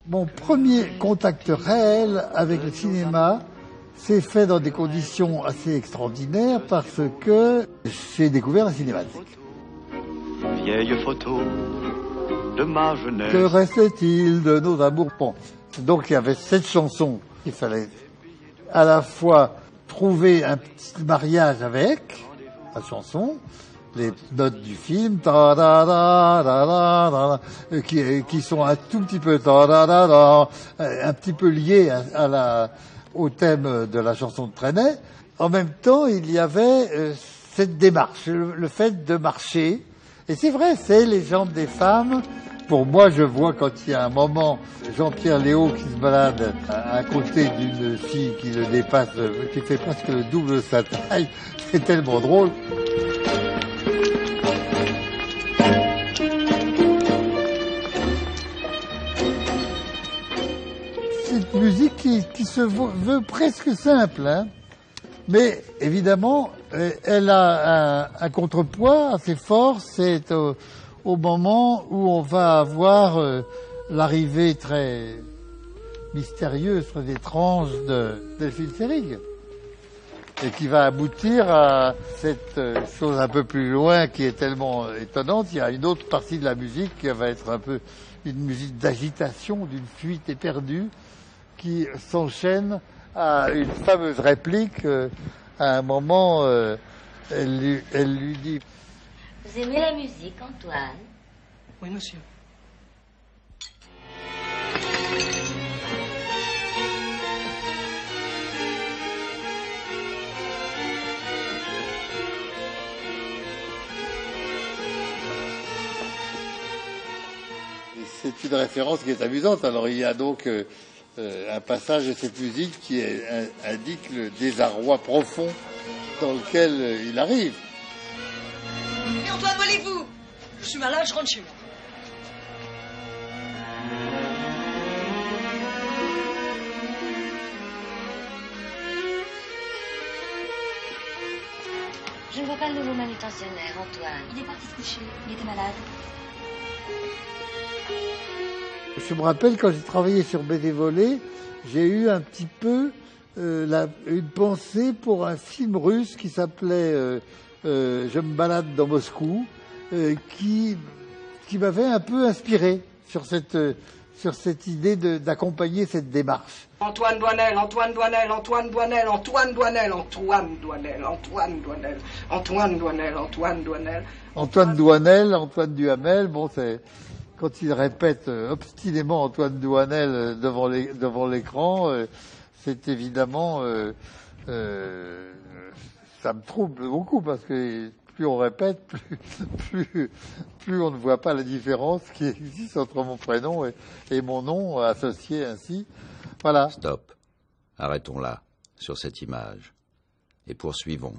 Mon premier contact réel avec le cinéma s'est fait dans des conditions assez extraordinaires parce que j'ai découvert la cinématique. Vieille photo de ma jeunesse. Que reste-t-il de nos amours? Bon, donc il y avait cette chanson qu'il fallait à la fois trouver un petit mariage avec la chanson, les notes du film, qui sont un tout petit peu, un petit peu liées au thème de la chanson de Trenet. En même temps, il y avait cette démarche, le fait de marcher. Et c'est vrai, c'est les jambes des femmes. Pour moi, je vois quand il y a un moment, Jean-Pierre Léaud qui se balade à côté d'une fille qui le dépasse, qui fait presque le double de sa taille. C'est tellement drôle. C'est une musique qui se veut presque simple, hein. Mais évidemment, elle a un contrepoids assez fort, c'est au moment où on va avoir l'arrivée très mystérieuse, très étrange de Delphine Seyrig, et qui va aboutir à cette chose un peu plus loin qui est tellement étonnante. Il y a une autre partie de la musique qui va être un peu une musique d'agitation, d'une fuite éperdue, qui s'enchaîne à une fameuse réplique. À un moment, elle lui dit: Vous aimez la musique, Antoine? Oui, monsieur. C'est une référence qui est amusante. Alors il y a donc un passage de cette musique qui indique le désarroi profond dans lequel il arrive. Et Antoine, où allez-vous? Je suis malade, je rentre chez moi. Je ne vois pas le nouveau manutentionnaire, Antoine. Il est parti se coucher, il était malade. Je me rappelle quand j'ai travaillé sur BD Volé, j'ai eu un petit peu une pensée pour un film russe qui s'appelait Je me balade dans Moscou, qui m'avait un peu inspiré sur cette idée d'accompagner cette démarche. Antoine Doinel, Antoine Doinel, Antoine Doinel, Antoine Doinel, Antoine Doinel, Antoine Doinel, Antoine Doinel, Antoine Doinel. Antoine Doinel, Antoine Duhamel, bon, c'est quand il répète obstinément Antoine Doinel devant l'écran, c'est évidemment ça me trouble beaucoup parce que plus on répète, plus on ne voit pas la différence qui existe entre mon prénom et mon nom associé ainsi. Voilà. Stop. Arrêtons là, sur cette image. Et poursuivons.